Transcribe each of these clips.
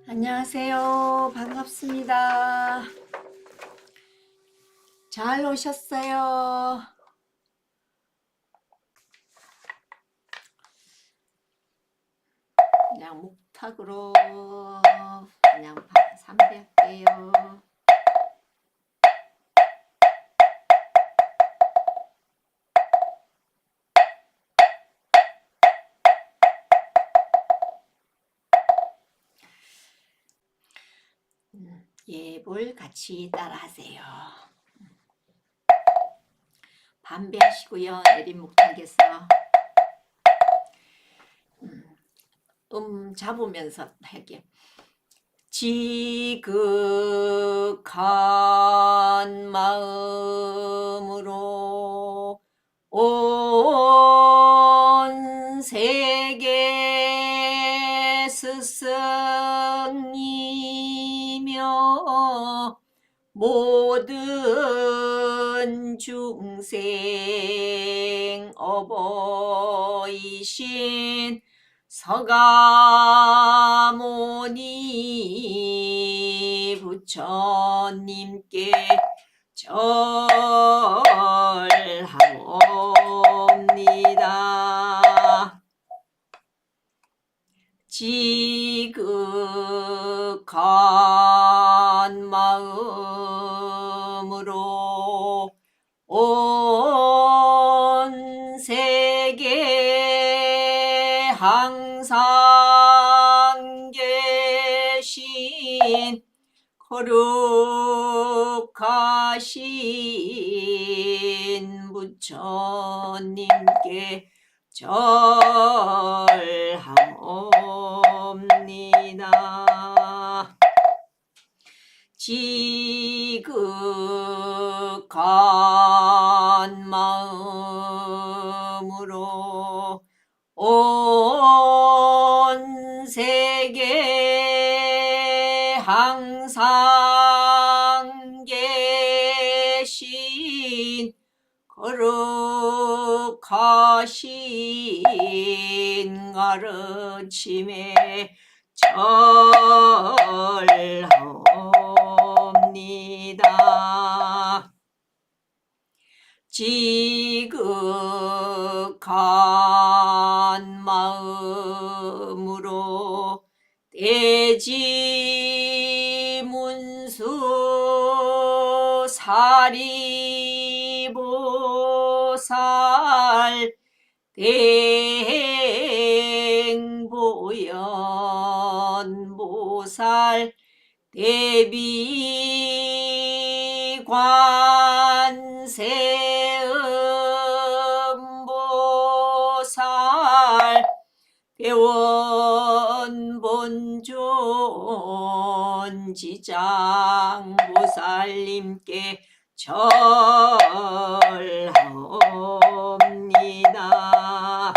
안녕하세요. 반갑습니다. 잘 오셨어요. 그냥 묵탁으로 그냥 삼배할게요. 예볼 같이 따라하세요. 반배하시고요. 내림묵탁에서 잡으면서 할게요. 지극한 마음으로 온 세계 스승이며 모든 중생 어버이신 서가모니 부처님께 절하옵니다. 지극한 마음으로 온 세계 항상 계신 거룩하신 부처님께 절하옵니다. 지극한 마음으로 온 세계 항상 계신 거룩하신 가르침에 절하옵니다. 지극한 마음으로 대지문수 사리보살 대행보연보살 대비관세음보살 대원본존지장보살님께 절하옵니다.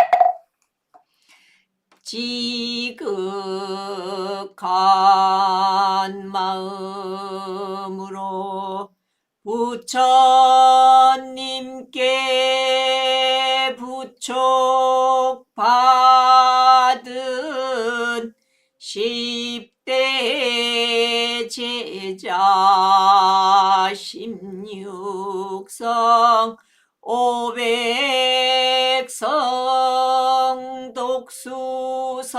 지극한 마음으로 부처님께 부촉받은 10대 제자 16성 500성 독수성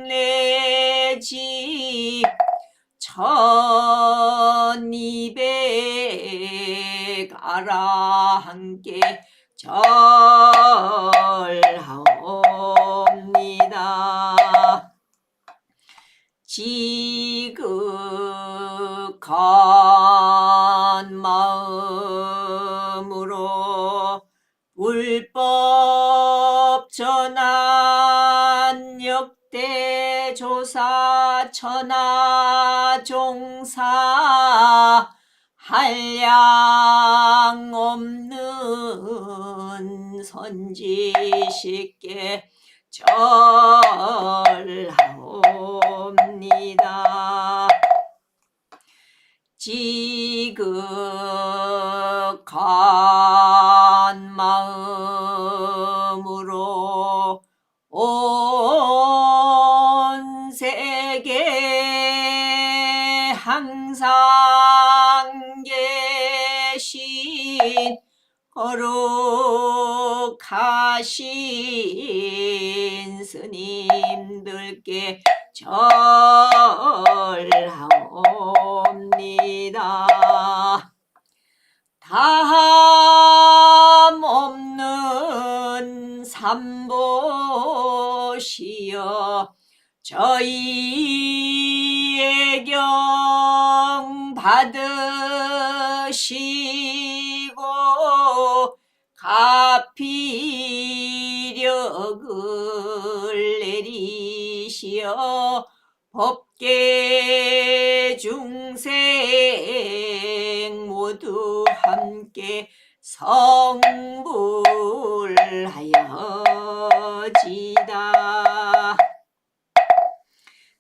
내지 1200 아라한께 절하옵니다. 지극한 마음으로 불법 전한 역대 조사 천하종사 한량 없는 선지식께 절하옵니다. 지극한 마음으로 온 세계 거룩하신 스님들께 절하옵니다. 담 없는 삼보시여 저희의 경 받으시고 가피력을 내리시어 법계 중생 모두 함께 성불하여지다.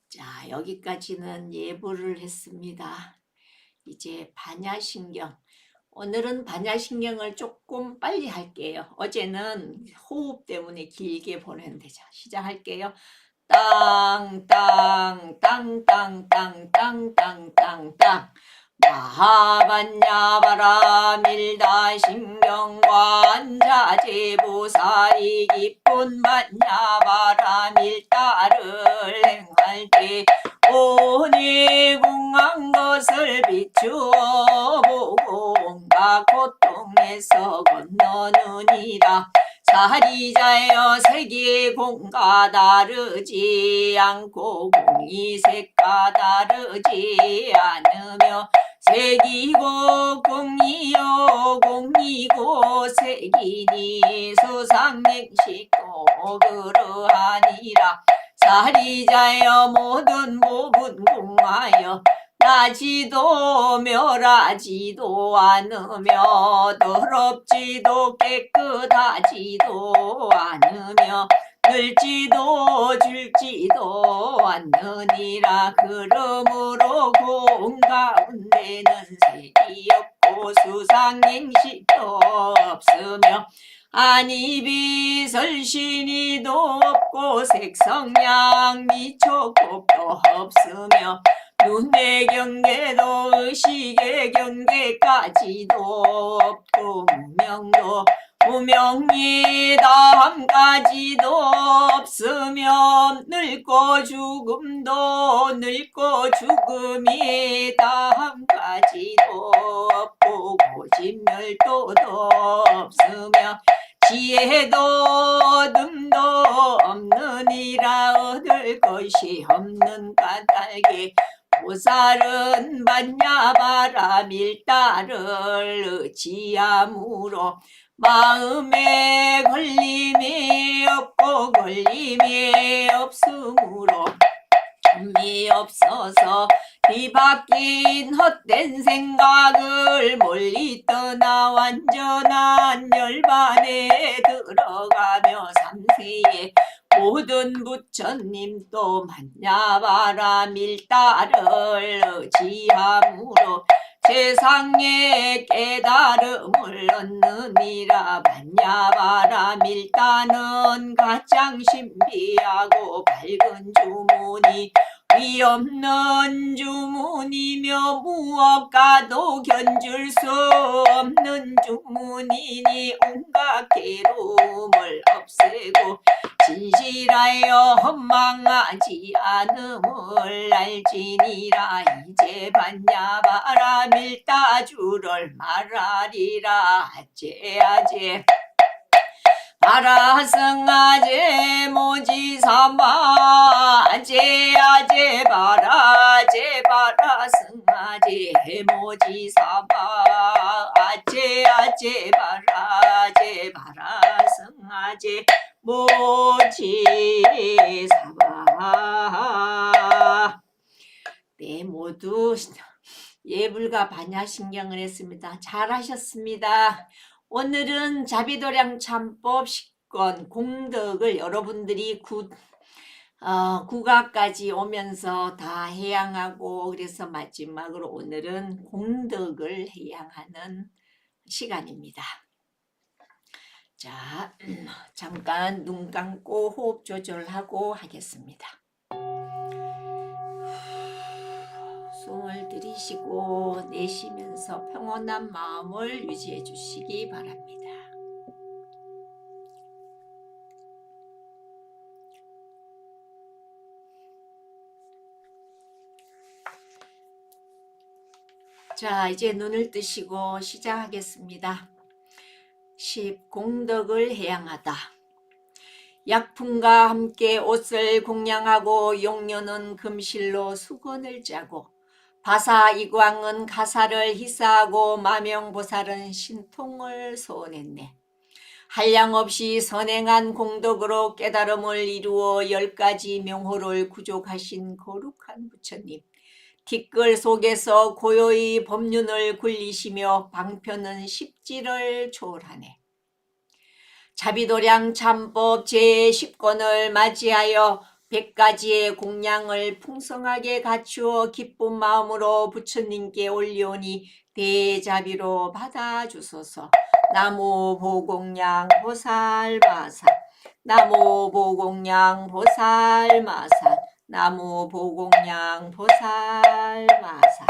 자, 여기까지는 예불을 했습니다. 이제 반야신경. 오늘은 반야신경을 조금 빨리 할게요. 어제는 호흡 때문에 길게 보냈는데, 자, 시작할게요. 땅땅땅땅땅땅땅땅땅 마하반야바라밀다신경관자재보살이 기쁜 반야바라밀다를 행할 때 오니궁한 것을 비추어 보고 온갖 고통에서 건너느니라. 사리자여 세계 공과 다르지 않고 공이 색과 다르지 않으며 색이고 공이요 공이고 색이니 수상행식도 그러하니라. 사리자여 모든 법은 공하여 나지도 멸하지도 않으며 더럽지도 깨끗하지도 않으며 늘지도 줄지도 않느니라. 그러므로 공 가운데는 색이 없고 수상행식도 없으며 안이비설신이도 없고 색성양 미초법도 없으며 눈의 경계도 의식의 경계까지도 없고 무명이 다함까지도 없으며 늙고 죽음도 늙고 죽음이 다함까지도 없고 고집멸도도 없으며 지혜도 어둠도 없느니라. 얻을 것이 없는 까닭에 보살은 반야바라밀다를 의지함으로 마음에 걸림이 없고 걸림이 없으므로 점이 없어서 뒤바뀐 헛된 생각을 멀리 떠나 완전한 열반에 들어가며 삼세에 모든 부처님도 반야바라밀다를 의지함으로 세상의 깨달음을 얻느니라. 반야바라밀다는 가장 신비하고 밝은 주문이 위없는 주문이며 무엇과도 견줄 수 없는 주문이니 온갖 괴로움을 없애고 진실하여 헌망하지 않음을 알지니라. 이제 반야바라밀다주를 말하리라. 아제아제 바라승아제 모지사마 아제아제 바라제 바라승아제 모지사마 아제아제 바라제 바라승아제 모지사마. 네, 모두 예불과 반야신경을 했습니다. 잘하셨습니다. 오늘은 자비도량 참법 10권 공덕을 여러분들이 국악까지 오면서 다 해양하고, 그래서 마지막으로 오늘은 공덕을 해양하는 시간입니다. 자, 잠깐 눈 감고 호흡 조절하고 하겠습니다. 숨을 들이쉬고 내쉬면서 평온한 마음을 유지해 주시기 바랍니다. 자, 이제 눈을 뜨시고 시작하겠습니다. 10. 공덕을 해양하다. 약품과 함께 옷을 공양하고 용녀는 금실로 수건을 짜고 바사이광은 가사를 희사하고 마명보살은 신통을 소원했네. 한량없이 선행한 공덕으로 깨달음을 이루어 10가지 명호를 구족하신 거룩한 부처님. 티끌 속에서 고요히 법륜을 굴리시며 방편은 십지를 초월하네. 자비도량 참법 제10권을 맞이하여 100가지의 공양을 풍성하게 갖추어 기쁜 마음으로 부처님께 올리오니 대자비로 받아주소서. 나무 보공양 보살마사. 나무 보공양 보살마사. 나무 보공양 보살마사.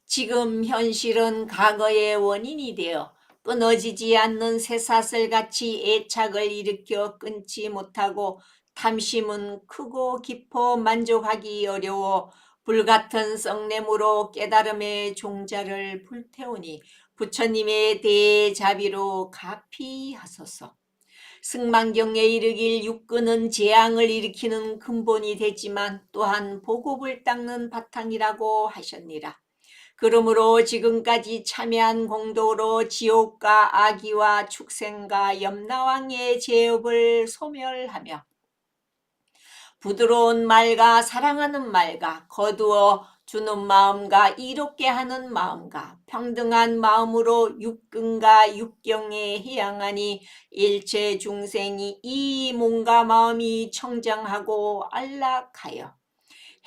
지금 현실은 과거의 원인이 되어 끊어지지 않는 쇠사슬같이 애착을 일으켜 끊지 못하고 탐심은 크고 깊어 만족하기 어려워 불같은 썩냄으로 깨달음의 종자를 불태우니 부처님의 대자비로 가피하소서. 승만경에 이르길 육근은 재앙을 일으키는 근본이 되지만 또한 보급을 닦는 바탕이라고 하셨니라. 그러므로 지금까지 참여한 공덕으로 지옥과 악의와 축생과 염라왕의 죄업을 소멸하며 부드러운 말과 사랑하는 말과 거두어 주는 마음과 이롭게 하는 마음과 평등한 마음으로 육근과 육경에 해양하니 일체 중생이 이 몸과 마음이 청정하고 안락하여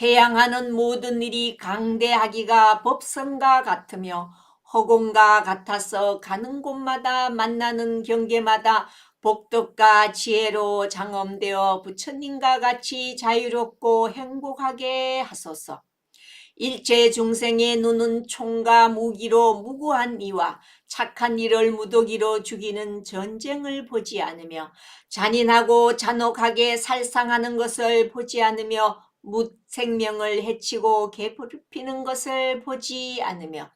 해양하는 모든 일이 강대하기가 법성과 같으며 허공과 같아서 가는 곳마다 만나는 경계마다 복덕과 지혜로 장엄되어 부처님과 같이 자유롭고 행복하게 하소서. 일체 중생의 눈은 총과 무기로 무고한 이와 착한 이를 무더기로 죽이는 전쟁을 보지 않으며 잔인하고 잔혹하게 살상하는 것을 보지 않으며 묻 생명을 해치고 괴롭히는 것을 보지 않으며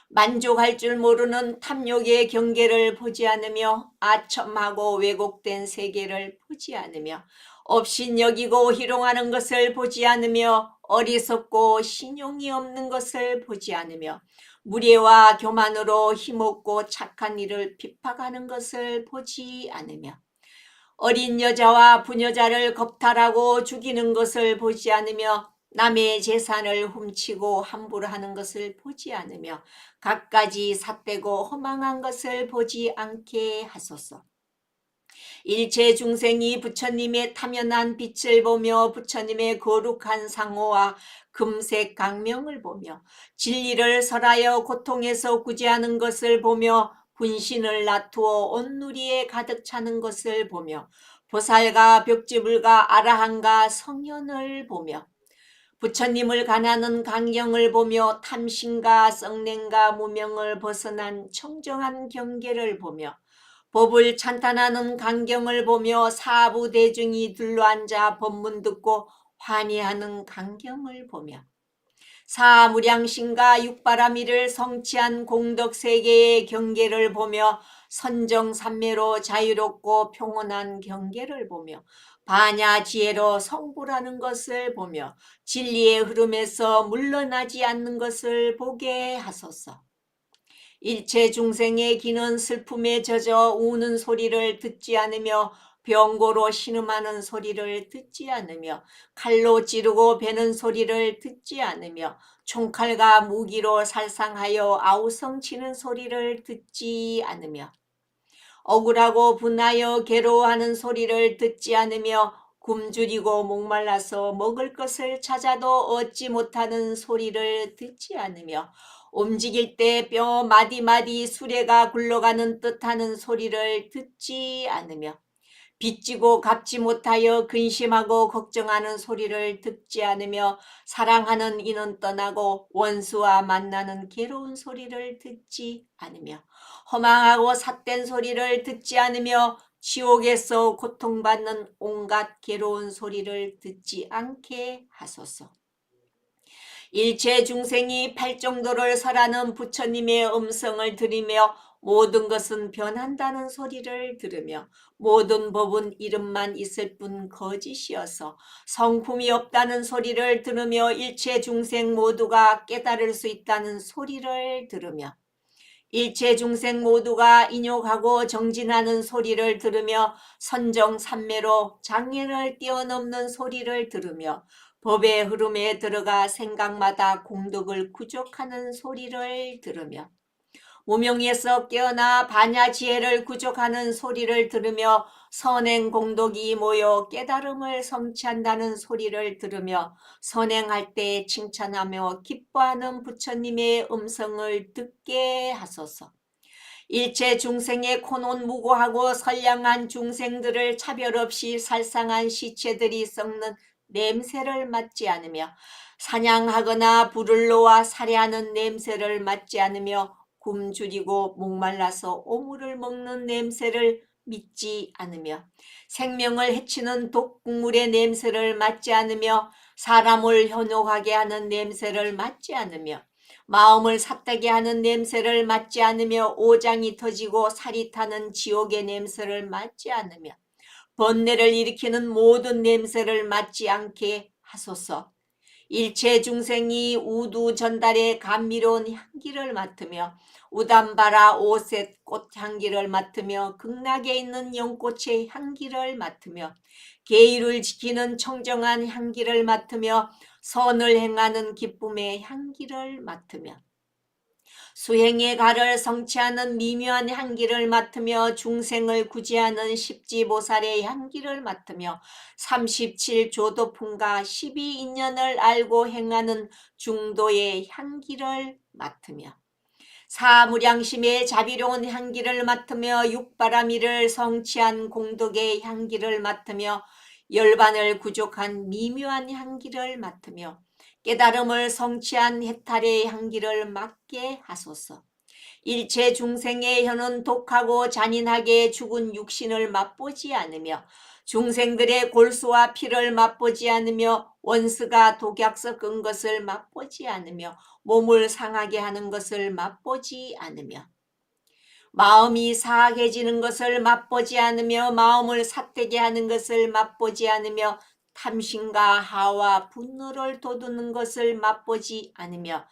만족할 줄 모르는 탐욕의 경계를 보지 않으며 아첨하고 왜곡된 세계를 보지 않으며 업신여기고 희롱하는 것을 보지 않으며 어리석고 신용이 없는 것을 보지 않으며 무례와 교만으로 힘없고 착한 일을 핍박하는 것을 보지 않으며 어린 여자와 부녀자를 겁탈하고 죽이는 것을 보지 않으며 남의 재산을 훔치고 함부로 하는 것을 보지 않으며 갖가지 삿되고 허망한 것을 보지 않게 하소서. 일체 중생이 부처님의 탐연한 빛을 보며 부처님의 거룩한 상호와 금색 강명을 보며 진리를 설하여 고통에서 구제하는 것을 보며 분신을 나투어 온누리에 가득 차는 것을 보며 보살과 벽지불과 아라한과 성현을 보며 부처님을 가나는 강경을 보며 탐심과 썩냄과 무명을 벗어난 청정한 경계를 보며 법을 찬탄하는 강경을 보며 사부대중이 둘러앉아 법문 듣고 환희하는 강경을 보며 사무량신과 육바라미를 성취한 공덕세계의 경계를 보며 선정산매로 자유롭고 평온한 경계를 보며 반야지혜로 성불하는 것을 보며 진리의 흐름에서 물러나지 않는 것을 보게 하소서. 일체 중생의 기는 슬픔에 젖어 우는 소리를 듣지 않으며 병고로 신음하는 소리를 듣지 않으며 칼로 찌르고 베는 소리를 듣지 않으며 총칼과 무기로 살상하여 아우성치는 소리를 듣지 않으며 억울하고 분하여 괴로워하는 소리를 듣지 않으며 굶주리고 목말라서 먹을 것을 찾아도 얻지 못하는 소리를 듣지 않으며 움직일 때 뼈 마디마디 수레가 굴러가는 듯하는 소리를 듣지 않으며 빚지고 갚지 못하여 근심하고 걱정하는 소리를 듣지 않으며 사랑하는 이는 떠나고 원수와 만나는 괴로운 소리를 듣지 않으며 허망하고 삿된 소리를 듣지 않으며 지옥에서 고통받는 온갖 괴로운 소리를 듣지 않게 하소서. 일체 중생이 팔정도를 설하는 부처님의 음성을 들으며 모든 것은 변한다는 소리를 들으며 모든 법은 이름만 있을 뿐 거짓이어서 성품이 없다는 소리를 들으며 일체 중생 모두가 깨달을 수 있다는 소리를 들으며 일체 중생 모두가 인욕하고 정진하는 소리를 들으며 선정산매로 장애를 뛰어넘는 소리를 들으며 법의 흐름에 들어가 생각마다 공덕을 구족하는 소리를 들으며 무명에서 깨어나 반야지혜를 구족하는 소리를 들으며 선행 공덕이 모여 깨달음을 성취한다는 소리를 들으며 선행할 때 칭찬하며 기뻐하는 부처님의 음성을 듣게 하소서. 일체 중생의 코는 무고하고 선량한 중생들을 차별 없이 살상한 시체들이 썩는 냄새를 맡지 않으며 사냥하거나 불을 놓아 살해하는 냄새를 맡지 않으며 굶주리고 목말라서 오물을 먹는 냄새를 믿지 않으며 생명을 해치는 독국물의 냄새를 맡지 않으며 사람을 현혹하게 하는 냄새를 맡지 않으며 마음을 삿되게 하는 냄새를 맡지 않으며 오장이 터지고 살이 타는 지옥의 냄새를 맡지 않으며 번뇌를 일으키는 모든 냄새를 맡지 않게 하소서. 일체 중생이 우두 전달의 감미로운 향기를 맡으며 우담바라 오셋 꽃 향기를 맡으며 극락에 있는 연꽃의 향기를 맡으며 계율을 지키는 청정한 향기를 맡으며 선을 행하는 기쁨의 향기를 맡으며 수행의 가를 성취하는 미묘한 향기를 맡으며 중생을 구제하는 십지보살의 향기를 맡으며 37조도품과 12인연을 알고 행하는 중도의 향기를 맡으며 사무량심의 자비로운 향기를 맡으며 육바라미를 성취한 공덕의 향기를 맡으며 열반을 구족한 미묘한 향기를 맡으며 깨달음을 성취한 해탈의 향기를 맡게 하소서. 일체 중생의 혀는 독하고 잔인하게 죽은 육신을 맛보지 않으며 중생들의 골수와 피를 맛보지 않으며 원수가 독약 섞은 것을 맛보지 않으며 몸을 상하게 하는 것을 맛보지 않으며 마음이 사악해지는 것을 맛보지 않으며 마음을 삿되게 하는 것을 맛보지 않으며 탐심과 하와 분노를 돋우는 것을 맛보지 않으며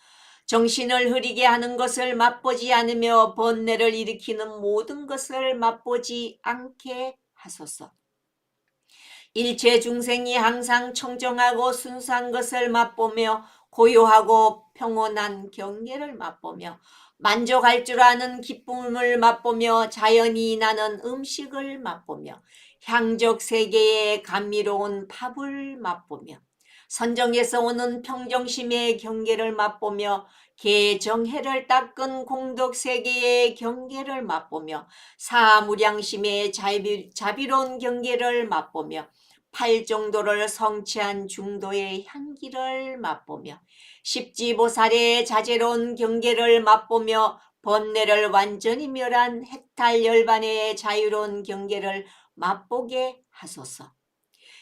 정신을 흐리게 하는 것을 맛보지 않으며 번뇌를 일으키는 모든 것을 맛보지 않게 하소서. 일체 중생이 항상 청정하고 순수한 것을 맛보며 고요하고 평온한 경계를 맛보며 만족할 줄 아는 기쁨을 맛보며 자연이 나는 음식을 맛보며 향적 세계의 감미로운 밥을 맛보며 선정에서 오는 평정심의 경계를 맛보며 개정해를 닦은 공덕 세계의 경계를 맛보며 사무량심의 자비로운 경계를 맛보며 팔정도를 성취한 중도의 향기를 맛보며 십지보살의 자제로운 경계를 맛보며 번뇌를 완전히 멸한 해탈열반의 자유로운 경계를 맛보게 하소서.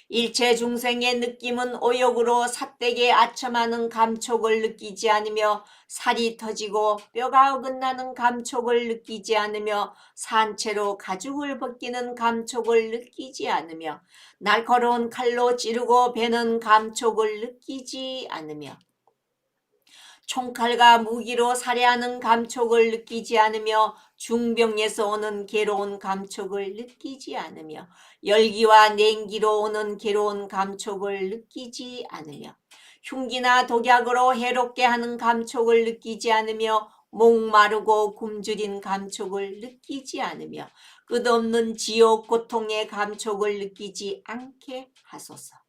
일체 중생의 느낌은 오욕으로 삿되게 아첨하는 감촉을 느끼지 않으며 살이 터지고 뼈가 어긋나는 감촉을 느끼지 않으며 산채로 가죽을 벗기는 감촉을 느끼지 않으며 날카로운 칼로 찌르고 베는 감촉을 느끼지 않으며 총칼과 무기로 살해하는 감촉을 느끼지 않으며 중병에서 오는 괴로운 감촉을 느끼지 않으며 열기와 냉기로 오는 괴로운 감촉을 느끼지 않으며 흉기나 독약으로 해롭게 하는 감촉을 느끼지 않으며 목마르고 굶주린 감촉을 느끼지 않으며 끝없는 지옥 고통의 감촉을 느끼지 않게 하소서.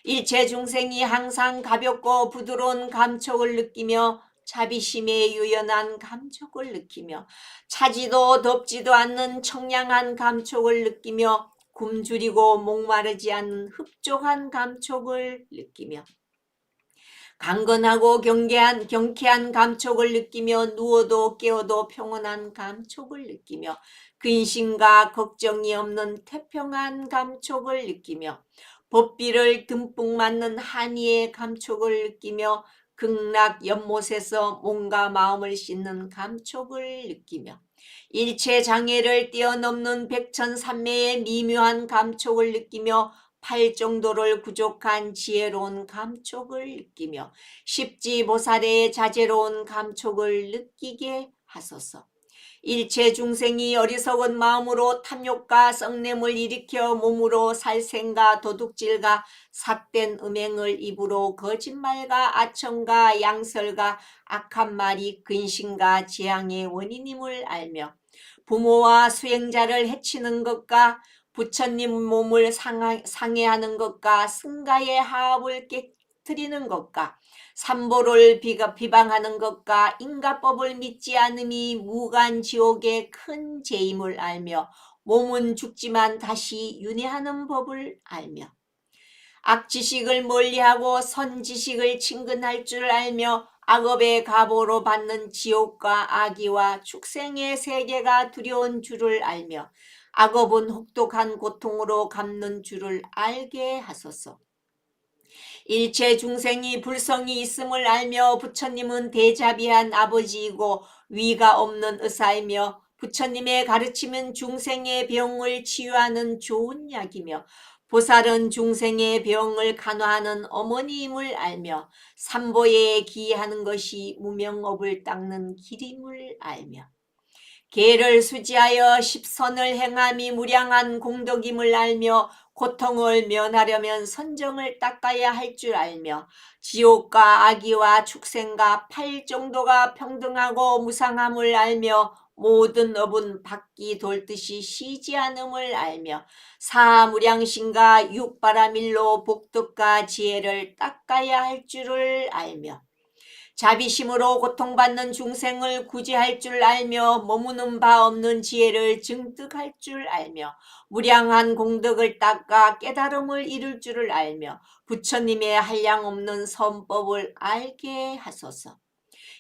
일체 중생이 항상 가볍고 부드러운 감촉을 느끼며 자비심에 유연한 감촉을 느끼며 차지도 덥지도 않는 청량한 감촉을 느끼며 굶주리고 목마르지 않는 흡족한 감촉을 느끼며 강건하고 경쾌한 감촉을 느끼며 누워도 깨어도 평온한 감촉을 느끼며 근심과 걱정이 없는 태평한 감촉을 느끼며 법비를 듬뿍 맞는 한이의 감촉을 느끼며 극락 연못에서 몸과 마음을 씻는 감촉을 느끼며 일체 장애를 뛰어넘는 백천산매의 미묘한 감촉을 느끼며 팔정도를 구족한 지혜로운 감촉을 느끼며 십지보살의 자제로운 감촉을 느끼게 하소서. 일체 중생이 어리석은 마음으로 탐욕과 썩냄을 일으켜 몸으로 살생과 도둑질과 삿된 음행을 입으로 거짓말과 아첨과 양설과 악한 말이 근심과 재앙의 원인임을 알며 부모와 수행자를 해치는 것과 부처님 몸을 상해하는 것과 승가의 하합을 깨뜨리는 것과 삼보를 비방하는 것과 인가법을 믿지 않음이 무간지옥의 큰 죄임을 알며 몸은 죽지만 다시 윤회하는 법을 알며 악지식을 멀리하고 선지식을 친근할 줄 알며 악업의 갑오로 받는 지옥과 악의와 축생의 세계가 두려운 줄을 알며 악업은 혹독한 고통으로 갚는 줄을 알게 하소서. 일체 중생이 불성이 있음을 알며 부처님은 대자비한 아버지이고 위가 없는 의사이며 부처님의 가르침은 중생의 병을 치유하는 좋은 약이며 보살은 중생의 병을 간화하는 어머니임을 알며 삼보에 기하는 것이 무명업을 닦는 길임을 알며 계를 수지하여 십선을 행함이 무량한 공덕임을 알며 고통을 면하려면 선정을 닦아야 할 줄 알며 지옥과 악의와 축생과 팔정도가 평등하고 무상함을 알며 모든 업은 바퀴 돌듯이 쉬지 않음을 알며 사무량신과 육바라밀로 복덕과 지혜를 닦아야 할 줄을 알며 자비심으로 고통받는 중생을 구제할 줄 알며 머무는 바 없는 지혜를 증득할 줄 알며 무량한 공덕을 닦아 깨달음을 이룰 줄을 알며 부처님의 한량없는 선법을 알게 하소서.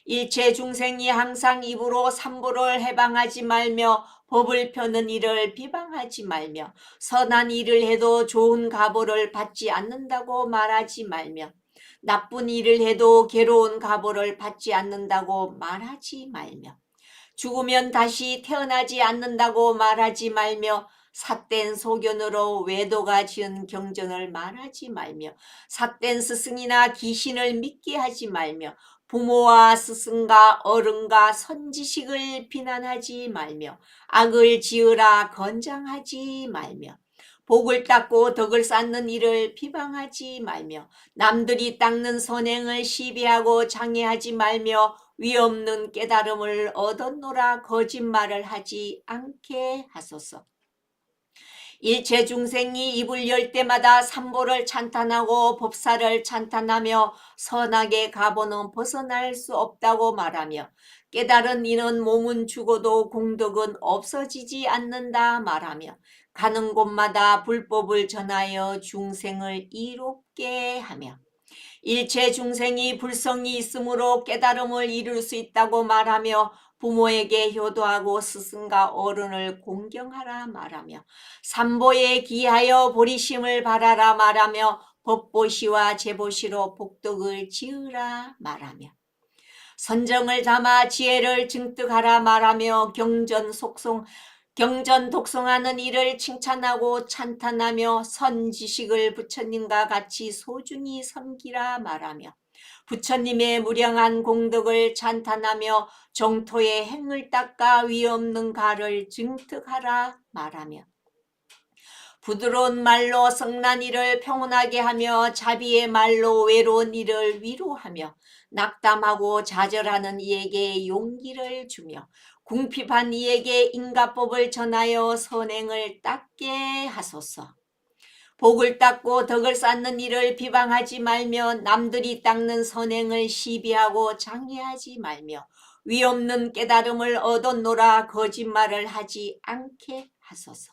일체 중생이 항상 입으로 삼보를 해방하지 말며 법을 펴는 일을 비방하지 말며 선한 일을 해도 좋은 가보를 받지 않는다고 말하지 말며 나쁜 일을 해도 괴로운 가보를 받지 않는다고 말하지 말며 죽으면 다시 태어나지 않는다고 말하지 말며 삿된 소견으로 외도가 지은 경전을 말하지 말며 삿된 스승이나 귀신을 믿게 하지 말며 부모와 스승과 어른과 선지식을 비난하지 말며 악을 지으라 권장하지 말며 복을 닦고 덕을 쌓는 일을 비방하지 말며 남들이 닦는 선행을 시비하고 장애하지 말며 위없는 깨달음을 얻었노라 거짓말을 하지 않게 하소서. 일체 중생이 입을 열 때마다 삼보를 찬탄하고 법사를 찬탄하며 선하게 가보는 벗어날 수 없다고 말하며 깨달은 이는 몸은 죽어도 공덕은 없어지지 않는다 말하며 가는 곳마다 불법을 전하여 중생을 이롭게 하며 일체 중생이 불성이 있으므로 깨달음을 이룰 수 있다고 말하며 부모에게 효도하고 스승과 어른을 공경하라 말하며 삼보에 기하여 보리심을 바라라 말하며 법보시와 제보시로 복덕을 지으라 말하며 선정을 담아 지혜를 증득하라 말하며 경전 독송하는 이를 칭찬하고 찬탄하며 선지식을 부처님과 같이 소중히 섬기라 말하며 부처님의 무량한 공덕을 찬탄하며 정토의 행을 닦아 위없는 가를 증득하라 말하며 부드러운 말로 성난 이를 평온하게 하며 자비의 말로 외로운 이를 위로하며 낙담하고 좌절하는 이에게 용기를 주며 궁핍한 이에게 인가법을 전하여 선행을 닦게 하소서. 복을 닦고 덕을 쌓는 이를 비방하지 말며 남들이 닦는 선행을 시비하고 장애하지 말며 위없는 깨달음을 얻었노라 거짓말을 하지 않게 하소서.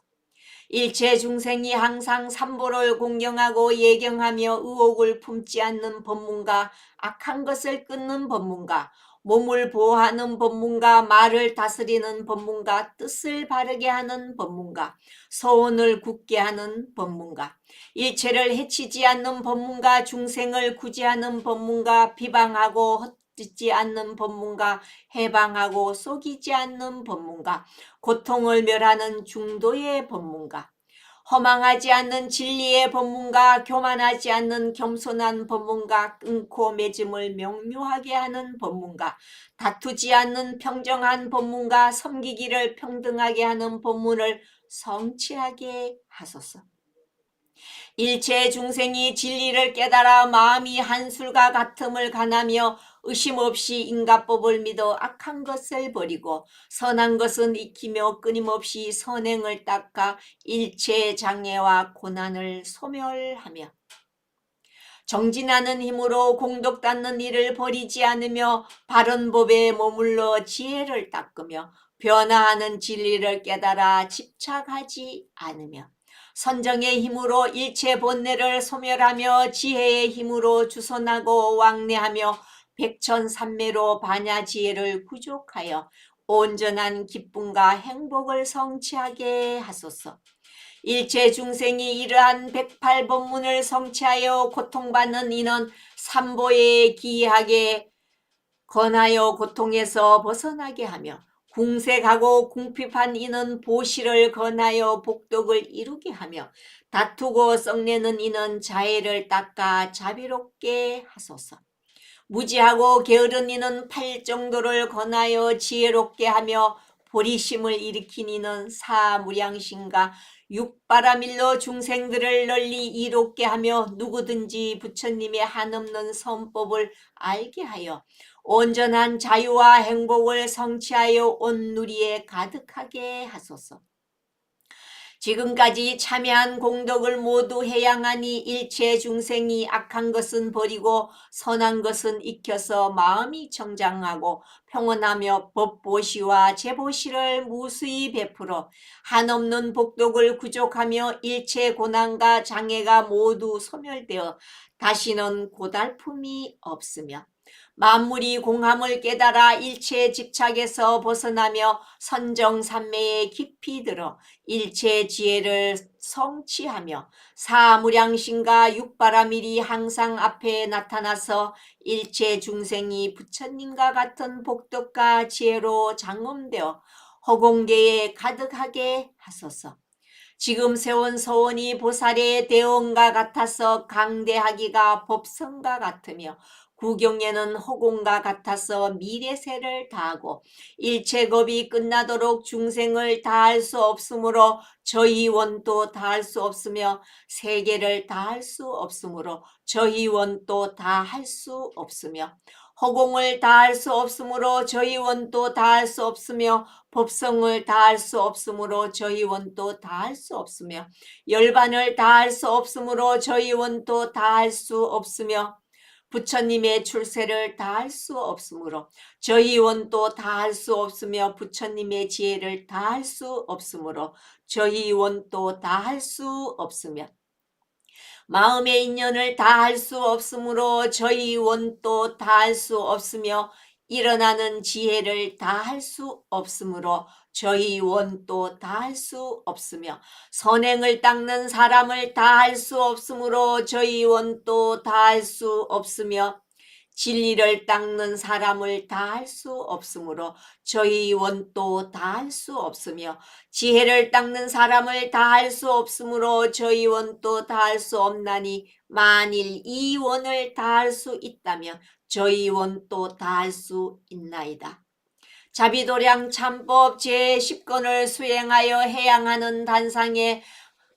일체 중생이 항상 삼보를 공경하고 예경하며 의옥을 품지 않는 법문가 악한 것을 끊는 법문가 몸을 보호하는 법문가, 말을 다스리는 법문가, 뜻을 바르게 하는 법문가, 서원을 굳게 하는 법문가, 일체를 해치지 않는 법문가, 중생을 구제하는 법문가, 비방하고 헛짓지 않는 법문가, 해방하고 속이지 않는 법문가, 고통을 멸하는 중도의 법문가, 허망하지 않는 진리의 법문가, 교만하지 않는 겸손한 법문가, 끊고 맺음을 명료하게 하는 법문가, 다투지 않는 평정한 법문가, 섬기기를 평등하게 하는 법문을 성취하게 하소서. 일체 중생이 진리를 깨달아 마음이 한술과 같음을 가나며 의심 없이 인가법을 믿어 악한 것을 버리고 선한 것은 익히며 끊임없이 선행을 닦아 일체 장애와 고난을 소멸하며 정진하는 힘으로 공덕 닦는 일을 버리지 않으며 바른 법에 머물러 지혜를 닦으며 변화하는 진리를 깨달아 집착하지 않으며 선정의 힘으로 일체 본뇌를 소멸하며 지혜의 힘으로 주선하고 왕래하며 백천삼매로 반야지혜를 구족하여 온전한 기쁨과 행복을 성취하게 하소서. 일체 중생이 이러한 108법문을 성취하여 고통받는 이는 삼보에 기이하게 권하여 고통에서 벗어나게 하며 궁색하고 궁핍한 이는 보시를 권하여 복덕을 이루게 하며 다투고 썩내는 이는 자애를 닦아 자비롭게 하소서. 무지하고 게으른 이는 팔정도를 권하여 지혜롭게 하며 보리심을 일으킨 이는 사무량심과 육바라밀로 중생들을 널리 이롭게 하며 누구든지 부처님의 한없는 선법을 알게 하여 온전한 자유와 행복을 성취하여 온 누리에 가득하게 하소서. 지금까지 참여한 공덕을 모두 해양하니 일체 중생이 악한 것은 버리고 선한 것은 익혀서 마음이 청장하고 평온하며 법보시와 제보시를 무수히 베풀어 한없는 복덕을 구족하며 일체 고난과 장애가 모두 소멸되어 다시는 고달픔이 없으며 만물이 공함을 깨달아 일체 집착에서 벗어나며 선정삼매에 깊이 들어 일체 지혜를 성취하며 사무량심과 육바라밀이 항상 앞에 나타나서 일체 중생이 부처님과 같은 복덕과 지혜로 장엄되어 허공계에 가득하게 하소서. 지금 세운 서원이 보살의 대원과 같아서 강대하기가 법성과 같으며 구경에는 허공과 같아서 미래세를 다하고 일체겁이 끝나도록 중생을 다할 수 없으므로 저희 원도 다할 수 없으며 세계를 다할 수 없으므로 저희 원도 다할 수 없으며 허공을 다할 수 없으므로 저희 원도 다할 수 없으며 법성을 다할 수 없으므로 저희 원도 다할 수 없으며 열반을 다할 수 없으므로 저희 원도 다할 수 없으며 부처님의 출세를 다할 수 없으므로 저희 원도 다할 수 없으며 부처님의 지혜를 다할 수 없으므로 저희 원도 다할 수 없으며 마음의 인연을 다할 수 없으므로 저희 원도 다할 수 없으며 일어나는 지혜를 다할 수 없으므로 저희 원도 다할 수 없으며 선행을 닦는 사람을 다할 수 없으므로 저희 원도 다할 수 없으며 진리를 닦는 사람을 다할 수 없으므로 저희 원도 다할 수 없으며 지혜를 닦는 사람을 다할 수 없으므로 저희 원도 다할 수 없나니 만일 이 원을 다할 수 있다면 저희 원도 다할 수 있나이다. 자비도량 참법 제10권을 수행하여 해양하는 단상에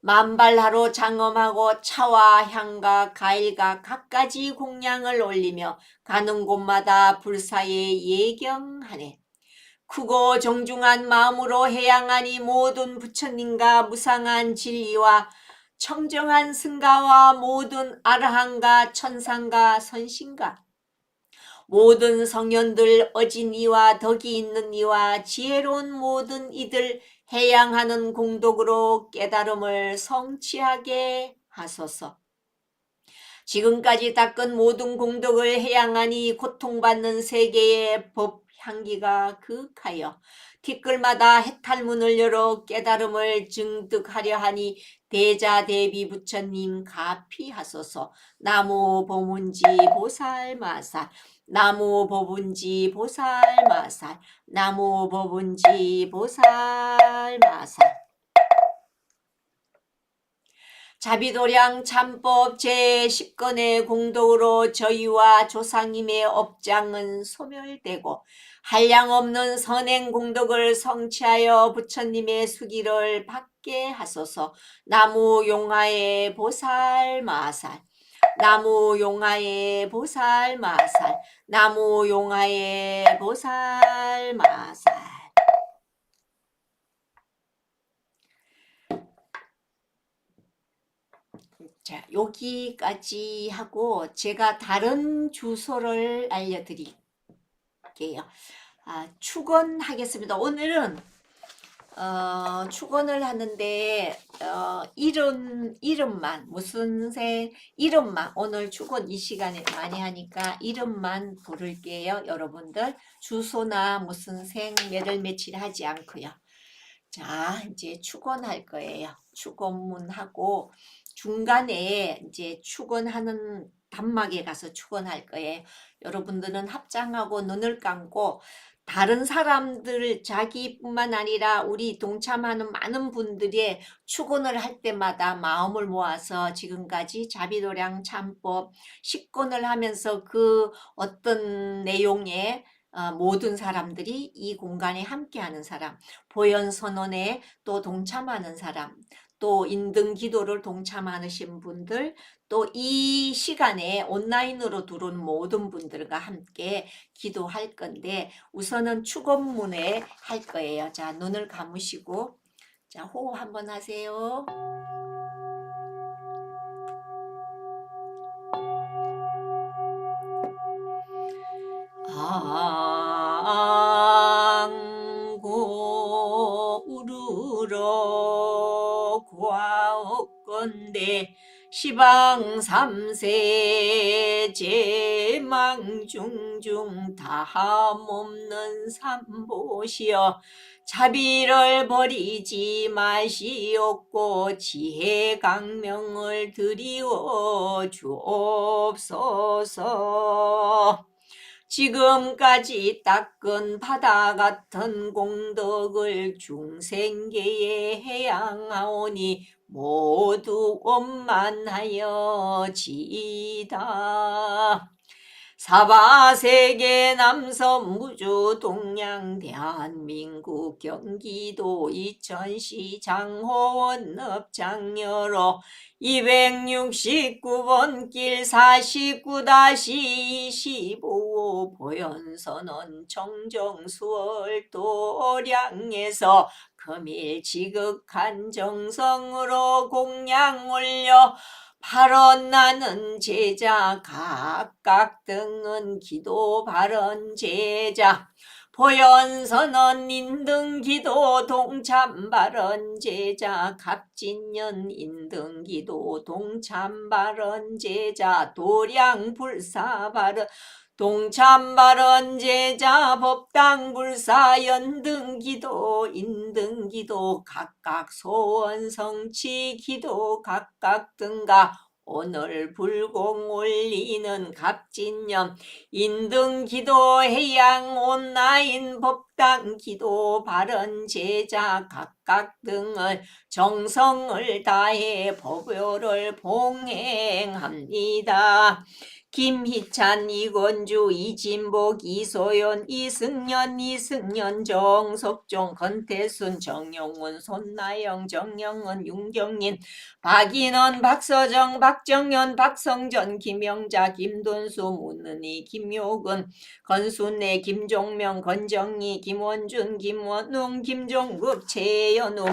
만발하로 장엄하고 차와 향과 과일과 갖가지 공양을 올리며 가는 곳마다 불사에 예경하네. 크고 정중한 마음으로 해양하니 모든 부처님과 무상한 진리와 청정한 승가와 모든 아라한과 천상과 선신과 모든 성현들 어진 이와 덕이 있는 이와 지혜로운 모든 이들 해양하는 공덕으로 깨달음을 성취하게 하소서. 지금까지 닦은 모든 공덕을 해양하니 고통받는 세계의 법 향기가 그윽하여 티끌마다 해탈문을 열어 깨달음을 증득하려 하니 대자대비 부처님 가피하소서. 나무 보문지 보살마살, 나무 보문지 보살마살, 나무 보문지 보살마살. 자비도량 참법 제10건의 공덕으로 저희와 조상님의 업장은 소멸되고 한량없는 선행 공덕을 성취하여 부처님의 수기를 받게 하소서. 나무 용화의 보살마살, 나무 용화의 보살마살, 나무 용화의 보살마살. 자, 여기까지 하고 제가 다른 주소를 알려드릴게요. 축원하겠습니다. 오늘은 축원을 하는데 이름만 무슨 새 이름만 오늘 축원 이 시간에 많이 하니까 이름만 부를게요. 여러분들 주소나 무슨 생 매를 며칠 하지 않고요. 자, 이제 축원할 거예요. 축원문하고 중간에 이제 축원하는 단막에 가서 축원할 거예요. 여러분들은 합장하고 눈을 감고 다른 사람들 자기뿐만 아니라 우리 동참하는 많은 분들의 축원을 할 때마다 마음을 모아서 지금까지 자비도량 참법 10권을 하면서 그 어떤 내용에 모든 사람들이 이 공간에 함께하는 사람, 보현선언에 또 동참하는 사람, 또 인등기도를 동참하신 분들, 또 이 시간에 온라인으로 들어온 모든 분들과 함께 기도할 건데 우선은 축원문에 할 거예요. 자, 눈을 감으시고 자, 호흡 한번 하세요. 앙고 우르러 과업건대 시방 삼세 제망중중 다함없는 삼보시여 자비를 버리지 마시옵고 지혜 강명을 드리워 주옵소서. 지금까지 닦은 바다 같은 공덕을 중생계에 해양하오니 모두 원만하여 지이다. 사바세계 남섬 무주 동양 대한민국 경기도 이천시 장호원 읍장여로 269번 길 49-25 보현선언 정정수월 도량에서 금일 지극한 정성으로 공양 올려 발언 나는 제자 각각 등은 기도 발언 제자 보현선언 인등기도 동참 발언 제자 갑진년 인등기도 동참 발언 제자 도량불사 발언 동참 발언 제자 법당불사 연등기도 인등기도 각각 소원 성취 기도 각각 등가 오늘 불공 올리는 갑진년 인등기도 해양 온라인 법당기도 발언 제자 각각 등을 정성을 다해 법요를 봉행합니다. 김희찬, 이건주, 이진복, 이소연, 이승연, 정석종, 건태순, 정영훈, 손나영, 정영은, 윤경인, 박인원, 박서정, 박정현, 박성전, 김영자, 김돈수, 문은희, 김효근, 건순애, 김종명, 건정희, 김원준, 김원웅, 김종급, 최연우,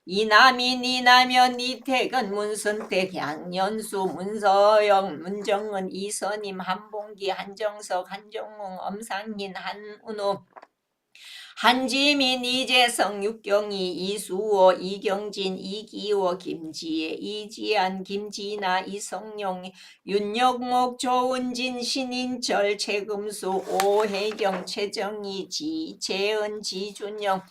이남인, 이남현, 이태근, 문선택, 양연수, 문서영, 문정은, 이선임, 한봉기, 한정석, 한정웅, 엄상인, 한은우, 한지민, 이재성, 육경희, 이수호, 이경진, 이기호, 김지혜, 이지한, 김진아, 이성용, 윤영목, 조은진, 신인철, 최금수, 오혜경, 최정희, 지채은, 지준영,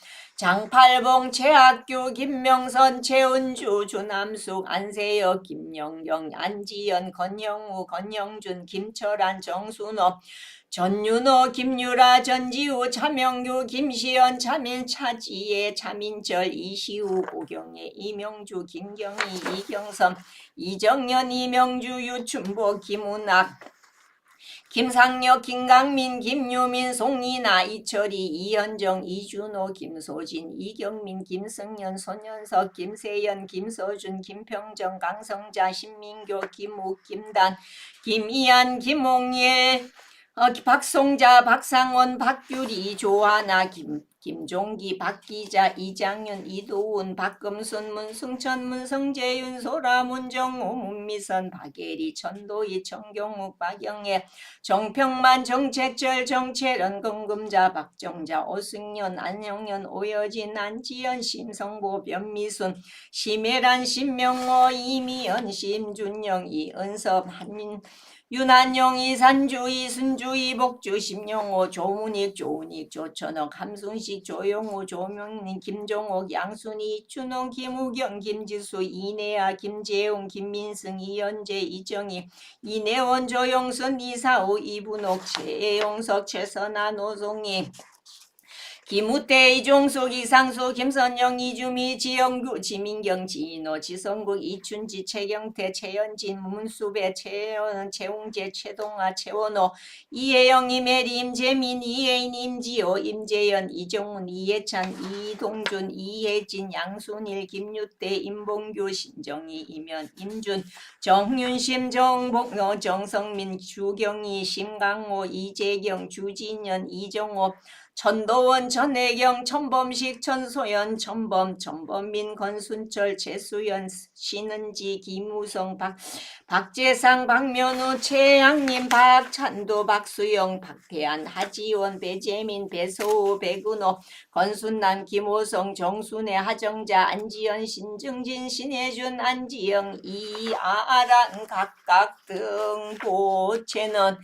장팔봉, 최학규, 김명선, 최은주, 주남숙, 안세혁, 김영경, 안지연, 건영우, 건영준, 김철환, 정순호, 전윤호, 김유라, 전지우, 차명규, 김시연, 차민, 차지혜, 차민철, 이시우, 오경애, 이명주, 김경희, 이경선, 이정연, 이명주, 유춘보, 김은학, 김상혁, 김강민, 김유민, 송이나, 이철이, 이현정, 이준호, 김소진, 이경민, 김승현, 손현석, 김세연, 김서준, 김평정, 강성자, 신민교, 김욱, 김단, 김이한, 김홍일, 박송자, 박상원, 박규리, 조하나, 김종기, 박기자, 이장윤, 이도훈, 박금순, 문승천, 문성재윤, 소라, 문정호, 문미선, 박예리, 천도희, 청경욱, 박영애, 정평만, 정책철, 정채련, 금금자, 박정자, 오승연, 안영연, 오여진, 안지연, 심성보, 변미순, 심혜란, 심명호, 이미연, 심준영, 이은섭, 한민, 윤한용, 이산주, 이순주, 이복주, 심용호, 조문익, 조천옥, 함순식, 조용호, 조명민, 김종옥, 양순희, 이춘홍, 김우경, 김지수, 이내아, 김재웅, 김민승, 이현재, 이정희, 이내원, 조용순, 이사우, 이분옥, 최용석, 최선아, 노송희, 김우태, 이종숙, 이상수, 김선영, 이주미, 지영규, 지민경, 지인호, 지성국, 이춘지, 최경태, 최연진, 문수배, 최연, 최웅재, 최동아, 최원호, 이혜영, 이혜리, 임재민, 이혜인, 임지호, 임재현, 이정훈, 이해찬, 이동준, 이혜진, 양순일, 김유태, 임봉규, 신정희, 이면, 임준, 정윤심, 정복, 정성민, 주경희, 심강호, 이재경, 주진현, 이정호, 천도원, 전혜경, 천범식, 천소연, 천범민, 권순철, 최수연, 신은지, 김우성, 박재상, 박면우, 최양림, 박찬도, 박수영, 박태한, 하지원, 배재민, 배소우, 백은호, 권순남, 김호성, 정순애, 하정자, 안지연, 신정진, 신혜준, 안지영, 이아란, 각각 등 보채는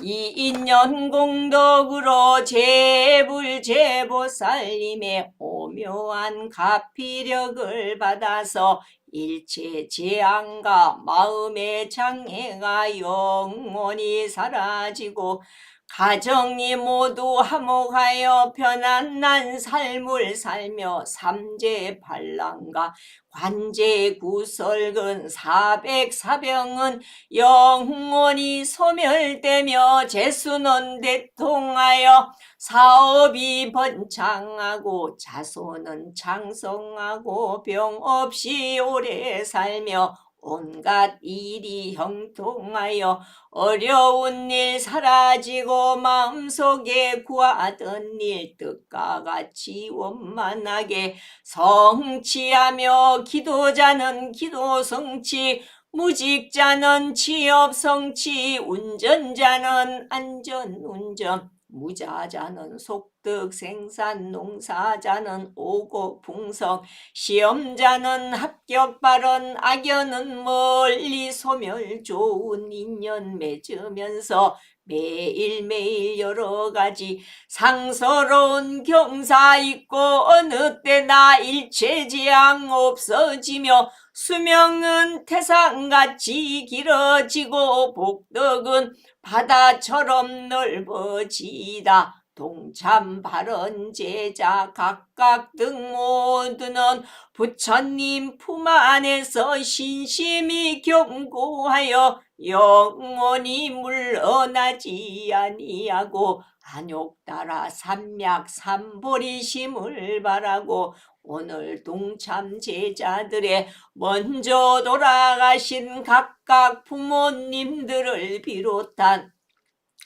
이인년 공덕으로 제불제보살님의 오묘한 가피력을 받아서 일체 재앙과 마음의 장애가 영원히 사라지고 가정이 모두 화목하여 편안한 삶을 살며 삼재반란과 관제구설근 사백사병은 영원히 소멸되며 재수는 대통하여 사업이 번창하고 자손은 장성하고 병 없이 오래 살며 온갖 일이 형통하여 어려운 일 사라지고 마음속에 구하던 일 뜻과 같이 원만하게 성취하며 기도자는 기도 성취, 무직자는 취업 성취, 운전자는 안전 운전, 무자자는 속득 생산, 농사자는 오곡 풍성, 시험자는 합격 발언, 악연은 멀리 소멸, 좋은 인연 맺으면서 매일매일 여러가지 상서로운 경사 있고 어느 때나 일체지향 없어지며 수명은 태산같이 길어지고 복덕은 바다처럼 넓어지다. 동참 발언 제자 각각 등 모두는 부처님 품 안에서 신심히 경고하여 영원히 물러나지 아니하고 안욕따라 삼약 삼보리심을 바라고 오늘 동참 제자들의 먼저 돌아가신 각각 부모님들을 비롯한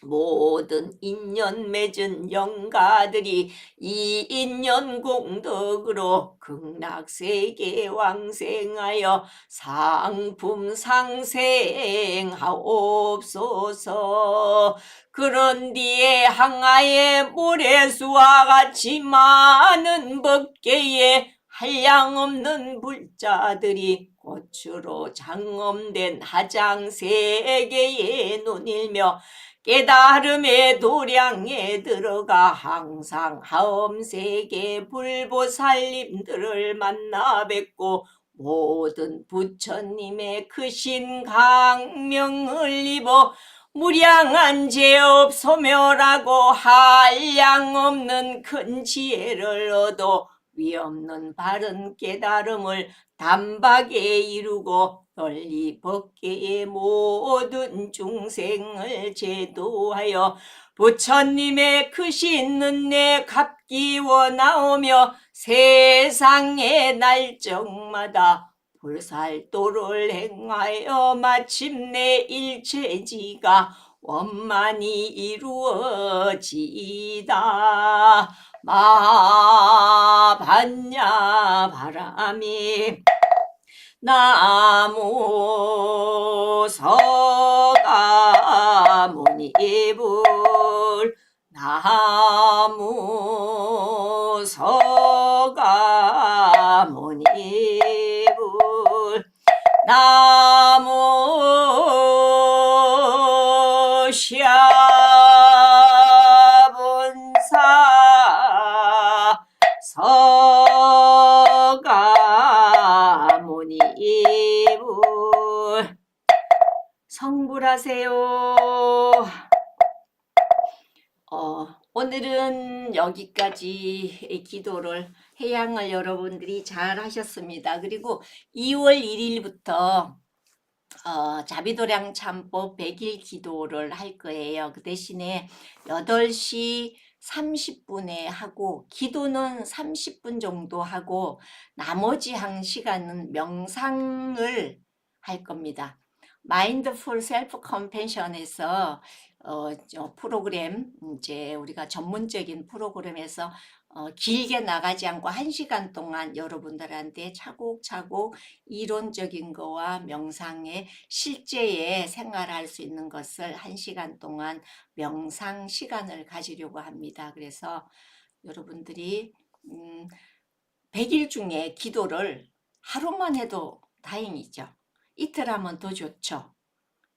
모든 인연 맺은 영가들이 이 인연 공덕으로 극락세계 왕생하여 상품 상생하옵소서. 그런 뒤에 항아의 모래수와 같이 많은 법계에 한량없는 불자들이 꽃으로 장엄된 하장세계에 눈일며 깨달음의 도량에 들어가 항상 하엄세계 불보살님들을 만나 뵙고 모든 부처님의 크신 강명을 입어 무량한 죄업 소멸하고 한량없는 큰 지혜를 얻어 위없는 바른 깨달음을 단박에 이루고 널리 법계의 모든 중생을 제도하여 부처님의 크신 은혜 갚기워 나오며 세상의 날정마다 불살도를 행하여 마침내 일체지가 원만히 이루어지이다. 마반야 바람이 나무 서가모니불 나무 서가모니불 나무 샤본사 서가모니불 성불하세요. 오늘은 여기까지 기도를 해양을 여러분들이 잘 하셨습니다. 그리고 2월 1일부터 자비도량 참법 100일 기도를 할 거예요. 그 대신에 8시 30분에 하고 기도는 30분 정도 하고 나머지 1시간은 명상을 할 겁니다. 마인드풀 셀프 컴패션에서 프로그램 이제 우리가 전문적인 프로그램에서 길게 나가지 않고 1시간 동안 여러분들한테 차곡차곡 이론적인 거와 명상의 실제에 생활할 수 있는 것을 1시간 동안 명상 시간을 가지려고 합니다. 그래서 여러분들이 100일 중에 기도를 하루만 해도 다행이죠. 이틀 하면 더 좋죠.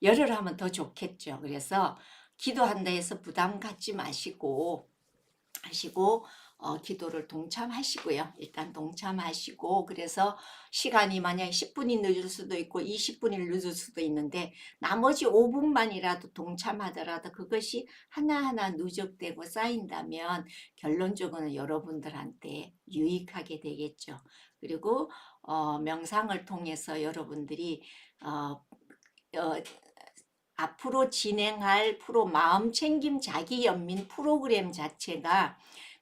열흘 하면 더 좋겠죠. 그래서 기도한다 해서 부담 갖지 마시고 기도를 동참하시고요. 일단 동참하시고 그래서 시간이 만약에 10분이 늦을 수도 있고 20분이 늦을 수도 있는데 나머지 5분만이라도 동참하더라도 그것이 하나하나 누적되고 쌓인다면 결론적으로는 여러분들한테 유익하게 되겠죠. 그리고 명상을 통해서 여러분들이 앞으로 진행할 마음챙김 자기연민 프로그램 자체가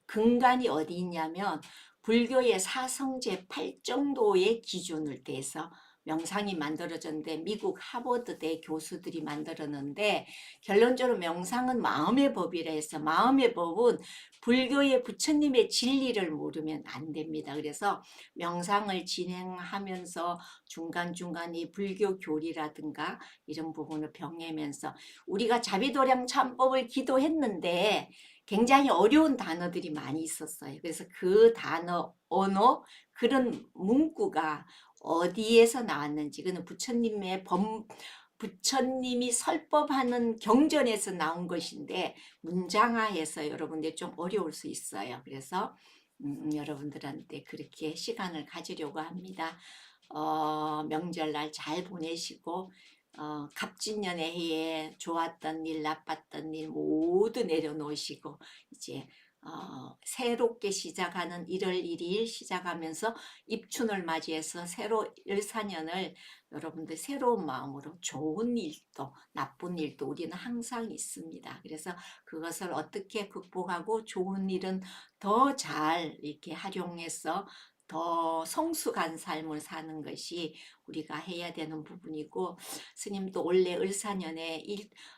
근간이 어디 있냐면 불교의 사성제 8정도의 기준을 떼서 명상이 만들어졌는데 미국 하버드대 교수들이 만들었는데 결론적으로 명상은 마음의 법이라 해서 마음의 법은 불교의 부처님의 진리를 모르면 안 됩니다. 그래서 명상을 진행하면서 중간중간 이 불교 교리라든가 이런 부분을 병해면서 우리가 자비도량 참법을 기도했는데 굉장히 어려운 단어들이 많이 있었어요. 그래서 그 단어, 언어, 그런 문구가 어디에서 나왔는지 그는 부처님이 설법하는 경전에서 나온 것인데 문장화해서 여러분들 좀 어려울 수 있어요. 그래서 여러분들한테 그렇게 시간을 가지려고 합니다. 명절날 잘 보내시고 갑진년의 해에 좋았던 일 나빴던 일 모두 내려놓으시고 이제 새롭게 시작하는 1월 1일 시작하면서 입춘을 맞이해서 새로 14년을 여러분들 새로운 마음으로 좋은 일도 나쁜 일도 우리는 항상 있습니다. 그래서 그것을 어떻게 극복하고 좋은 일은 더 잘 이렇게 활용해서 더 성숙한 삶을 사는 것이 우리가 해야 되는 부분이고, 스님도 원래 을사년에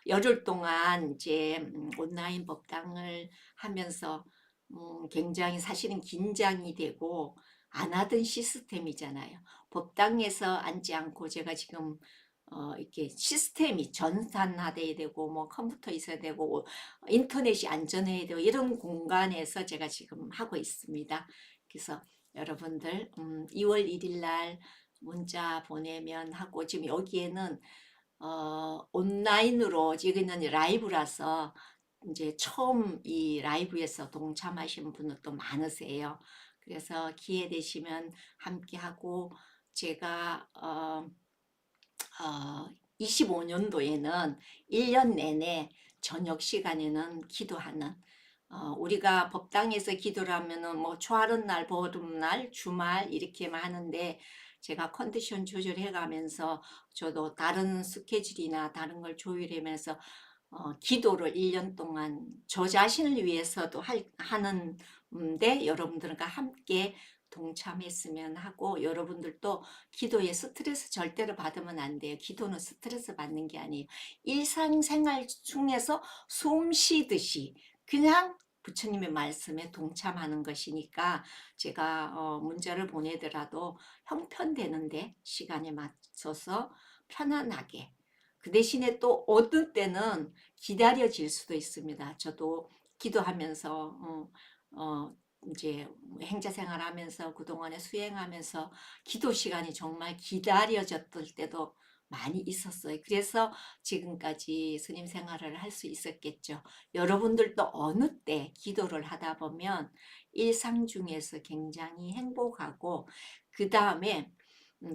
열흘 동안 이제 온라인 법당을 하면서 굉장히 사실은 긴장이 되고 안 하던 시스템이잖아요. 법당에서 앉지 않고 제가 지금 이렇게 시스템이 전산화돼야 되고 뭐 컴퓨터 있어야 되고 인터넷이 안전해야 되고 이런 공간에서 제가 지금 하고 있습니다. 그래서 여러분들 2월 1일 날 문자 보내면 하고, 지금 여기에는 온라인으로 지금은 라이브라서 이제 처음 이 라이브에서 동참하신 분들도 많으세요. 그래서 기회 되시면 함께 하고, 제가 25년도에는 1년 내내 저녁 시간에는 기도하는, 우리가 법당에서 기도를 하면은 뭐 초하룻 날, 보름날, 주말 이렇게만 하는데, 제가 컨디션 조절해 가면서 저도 다른 스케줄이나 다른 걸 조율하면서 기도를 1년 동안 저 자신을 위해서도 하는데, 여러분들과 함께 동참했으면 하고, 여러분들도 기도에 스트레스 절대로 받으면 안 돼요. 기도는 스트레스 받는 게 아니에요. 일상생활 중에서 숨 쉬듯이 그냥 부처님의 말씀에 동참하는 것이니까, 제가 문자를 보내더라도 형편되는데 시간에 맞춰서 편안하게, 그 대신에 또 어떤 때는 기다려질 수도 있습니다. 저도 기도하면서 이제 행자 생활하면서 그동안에 수행하면서 기도 시간이 정말 기다려졌을 때도 많이 있었어요. 그래서 지금까지 스님 생활을 할 수 있었겠죠. 여러분들도 어느 때 기도를 하다 보면 일상 중에서 굉장히 행복하고, 그 다음에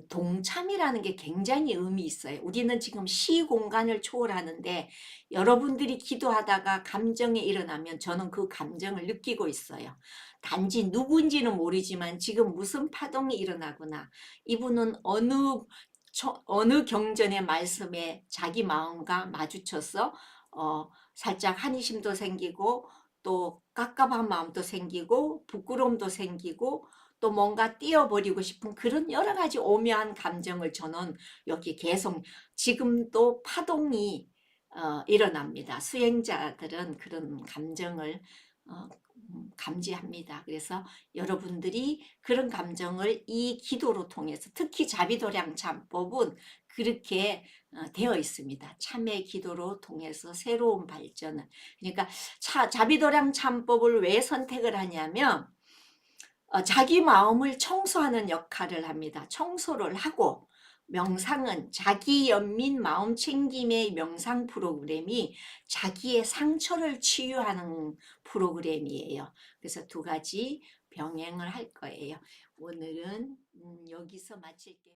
동참이라는 게 굉장히 의미 있어요. 우리는 지금 시 공간을 초월하는데, 여러분들이 기도하다가 감정이 일어나면 저는 그 감정을 느끼고 있어요. 단지 누군지는 모르지만 지금 무슨 파동이 일어나구나. 이분은 어느 경전의 말씀에 자기 마음과 마주쳐서 살짝 한이심도 생기고, 또 깝깝한 마음도 생기고, 부끄러움도 생기고, 또 뭔가 띄어버리고 싶은 그런 여러 가지 오묘한 감정을 저는 여기 계속 지금도 파동이 일어납니다. 수행자들은 그런 감정을 감지합니다. 그래서 여러분들이 그런 감정을 이 기도로 통해서, 특히 자비도량 참법은 그렇게 되어 있습니다. 참회 기도로 통해서 새로운 발전을. 그러니까 자비도량 참법을 왜 선택을 하냐면 자기 마음을 청소하는 역할을 합니다. 청소를 하고, 명상은 자기 연민 마음 챙김의 명상 프로그램이 자기의 상처를 치유하는 프로그램이에요. 그래서 두 가지 병행을 할 거예요. 오늘은 여기서 마칠게요.